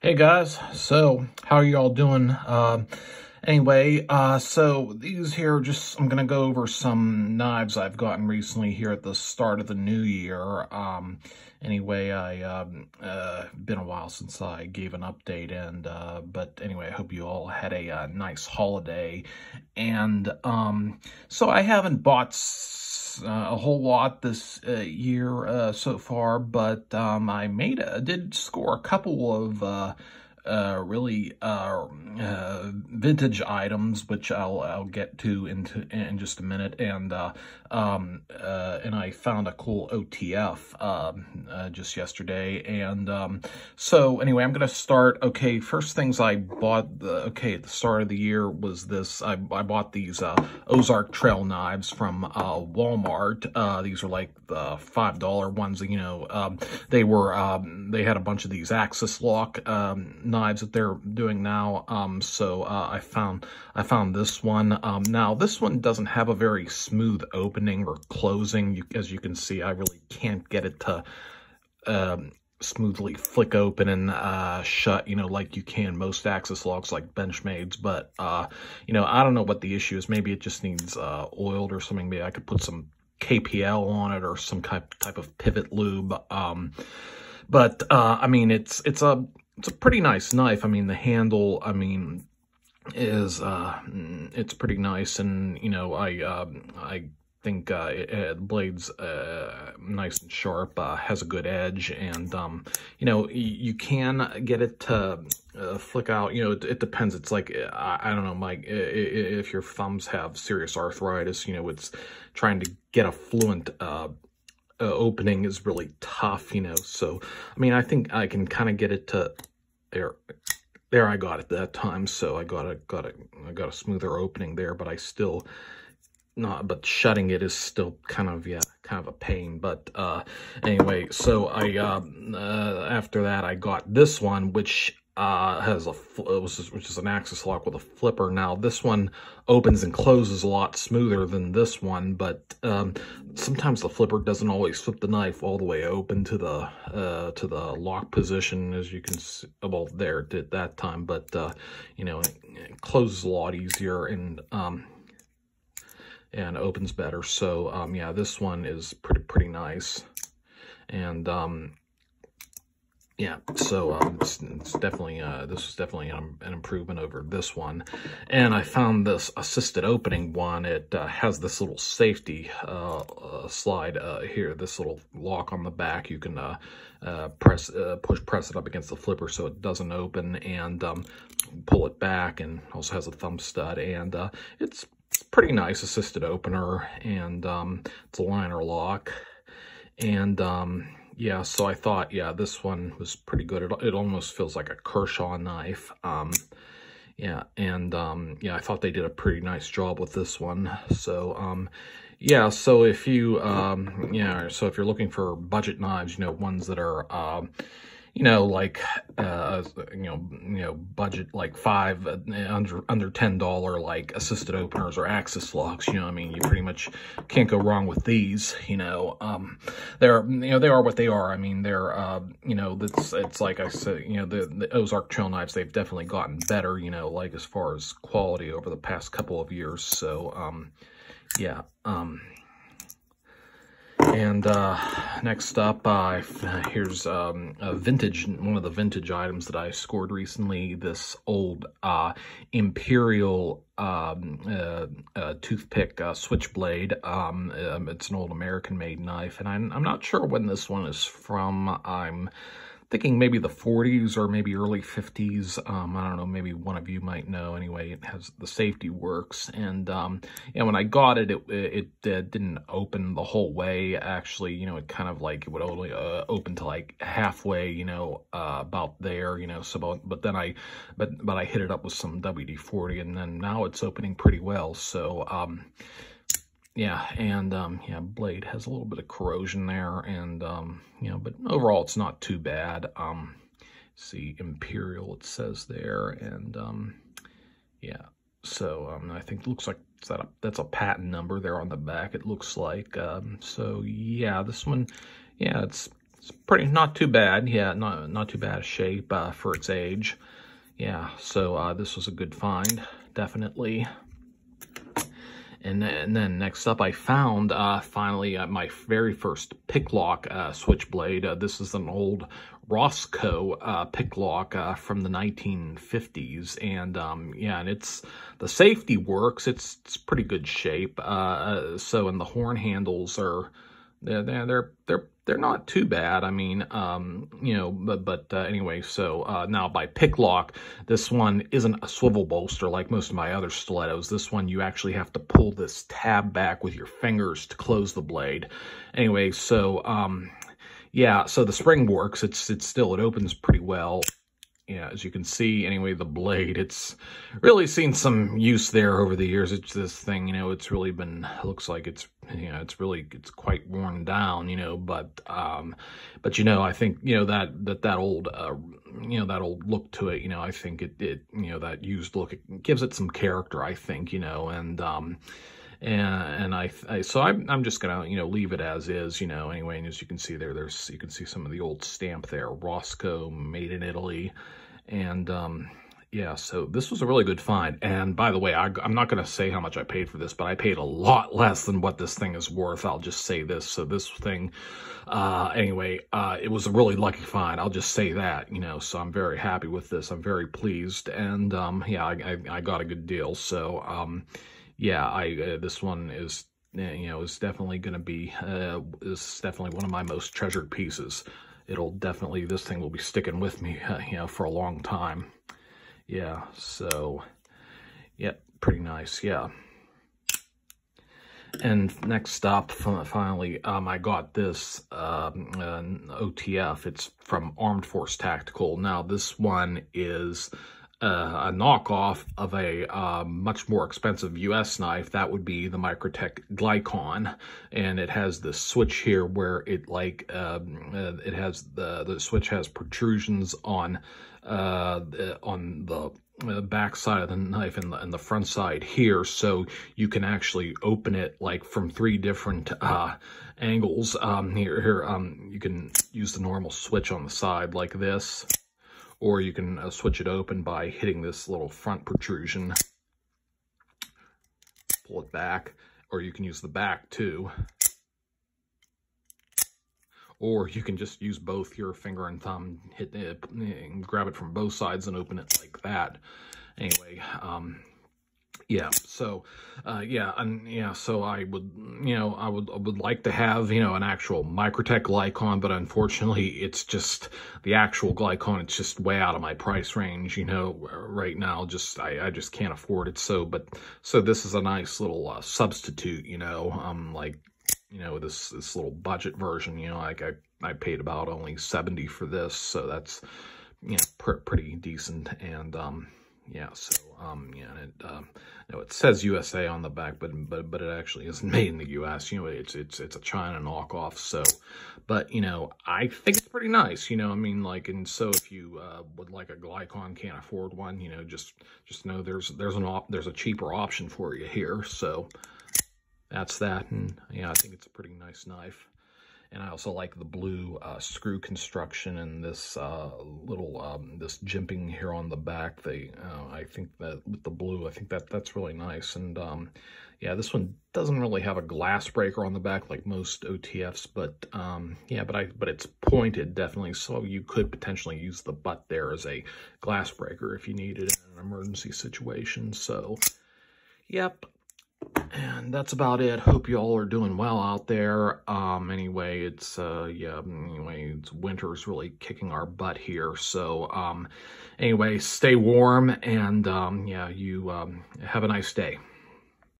Hey guys, so how are y'all doing? So these here, I'm gonna go over some knives I've gotten recently here at the start of the new year. Been a while since I gave an update, but anyway, I hope you all had a nice holiday. And so I haven't bought a whole lot this year so far, but I did score a couple of really vintage items, which I'll get to in just a minute, and I found a cool OTF just yesterday, and so anyway, I'm gonna start. Okay, first things I bought. At the start of the year was this. I bought these Ozark trail knives from Walmart. These are like the $5 ones. They had a bunch of these axis lock knives that they're doing now. I found this one. Now this one doesn't have a very smooth opening or closing. As you can see, I really can't get it to smoothly flick open and shut, like you can most axis locks like Benchmade's. But I don't know what the issue is. Maybe it just needs oiled or something. Maybe I could put some KPL on it or some type of pivot lube. It's a pretty nice knife. I mean, the handle, is it's pretty nice, and I think the blade's nice and sharp, has a good edge, and you can get it to flick out. It depends. It's like I don't know, Mike, if your thumbs have serious arthritis, it's trying to get a fluent opening is really tough, so I think I can kind of get it to there I got it that time, so I got a smoother opening there, but but shutting it is still kind of a pain. But anyway, so after that I got this one, which which is an axis lock with a flipper. Now this one opens and closes a lot smoother than this one, but sometimes the flipper doesn't always flip the knife all the way open to the lock position, as you can see. Well, there it did that time, but it closes a lot easier and opens better. So yeah, this one is pretty nice, and yeah, so it's definitely this was definitely an improvement over this one. And I found this assisted opening one. It has this little safety slide here, this little lock on the back. You can press it up against the flipper so it doesn't open, and pull it back, and also has a thumb stud, and it's pretty nice assisted opener, and it's a liner lock, and yeah, so I thought, yeah, this one was pretty good. It almost feels like a Kershaw knife. Yeah, and yeah, I thought they did a pretty nice job with this one. So yeah, so if you if you're looking for budget knives, ones that are like budget, like under $10, like assisted openers or axis locks, you pretty much can't go wrong with these. They are what they are. They're it's like I said, the Ozark trail knives, they've definitely gotten better, like as far as quality over the past couple of years. So yeah. And next up, here's one of the vintage items that I scored recently. This old Imperial toothpick Switchblade. It's an old American-made knife, and I'm not sure when this one is from. I'm thinking maybe the 40s or maybe early 50s. I don't know, maybe one of you might know. Anyway, it has the safety works, and when I got it, it didn't open the whole way. Actually, it kind of like it would only open to like halfway, about there, So, but then I hit it up with some WD-40, and then now it's opening pretty well. So, yeah, and yeah, blade has a little bit of corrosion there, and but overall it's not too bad. See, Imperial it says there, and yeah, so I think it looks like that's a patent number there on the back, it looks like. So yeah, this one, yeah, it's it's not too bad. Yeah, not too bad a shape for its age. Yeah, so this was a good find, definitely. And then next up, I found finally my very first pick lock switchblade. This is an old Roscoe pick lock from the 1950s, and yeah, and the safety works. It's pretty good shape. So, and the horn handles are they're not too bad. I mean, you know, but anyway, so now by pick lock, this one isn't a swivel bolster like most of my other stilettos. This one, you actually have to pull this tab back with your fingers to close the blade. Anyway, so yeah, so the spring works. It opens pretty well. Yeah, as you can see, anyway, the blade, it's really seen some use there over the years. It's this thing, you know, it's really been, looks like it's, you know, it's quite worn down, you know, but you know, I think, you know, that old, you know, that old look to it, you know, I think it you know, that used look, it gives it some character, I think, you know, and so I'm just gonna, you know, leave it as is, you know, anyway. And as you can see there, you can see some of the old stamp there, Roscoe, made in Italy, and yeah, so this was a really good find. And by the way, I'm not gonna say how much I paid for this, but I paid a lot less than what this thing is worth. I'll just say this. So this thing, anyway, it was a really lucky find. I'll just say that, you know. So I'm very happy with this. I'm very pleased, and yeah, I got a good deal. So yeah, this one is, you know, is definitely going to be, is definitely one of my most treasured pieces. It'll definitely, this thing will be sticking with me, you know, for a long time. Yeah, so, yeah, pretty nice, yeah. And next up, finally, I got this OTF. It's from Armed Force Tactical. Now, this one is a knockoff of a much more expensive U.S. knife. That would be the Microtech Glycon, and it has the switch here where it it has the switch has protrusions on the back side of the knife and the front side here, so you can actually open it like from 3 different angles. You can use the normal switch on the side like this, or you can switch it open by hitting this little front protrusion, pull it back, or you can use the back too. Or you can just use both your finger and thumb, hit it, and grab it from both sides and open it like that. Anyway, yeah, so, yeah, and yeah, so I would, you know, I would like to have, you know, an actual Microtech Glycon, but unfortunately, it's just, the actual Glycon, it's just way out of my price range, you know, right now, I just can't afford it, so this is a nice little substitute, you know, like, you know, this little budget version, you know, like I paid about only $70 for this, so that's, you know, pretty decent. And yeah, so yeah, and it you know, it says USA on the back, but it actually isn't made in the US. You know, it's a China knockoff. So, but you know, I think it's pretty nice. You know, I mean, like, and so if you would like a Glycon, can't afford one, you know, just know there's a cheaper option for you here. So that's that, and yeah, I think it's a pretty nice knife. And I also like the blue screw construction and this little this jimping here on the back. I think that with the blue, I think that's really nice. And yeah, this one doesn't really have a glass breaker on the back like most OTFs, but yeah, but it's pointed definitely, so you could potentially use the butt there as a glass breaker if you needed it in an emergency situation. So, yep. And that's about it. Hope you all are doing well out there. Anyway, it's yeah, anyway, winter's really kicking our butt here. So anyway, stay warm, and yeah, you have a nice day.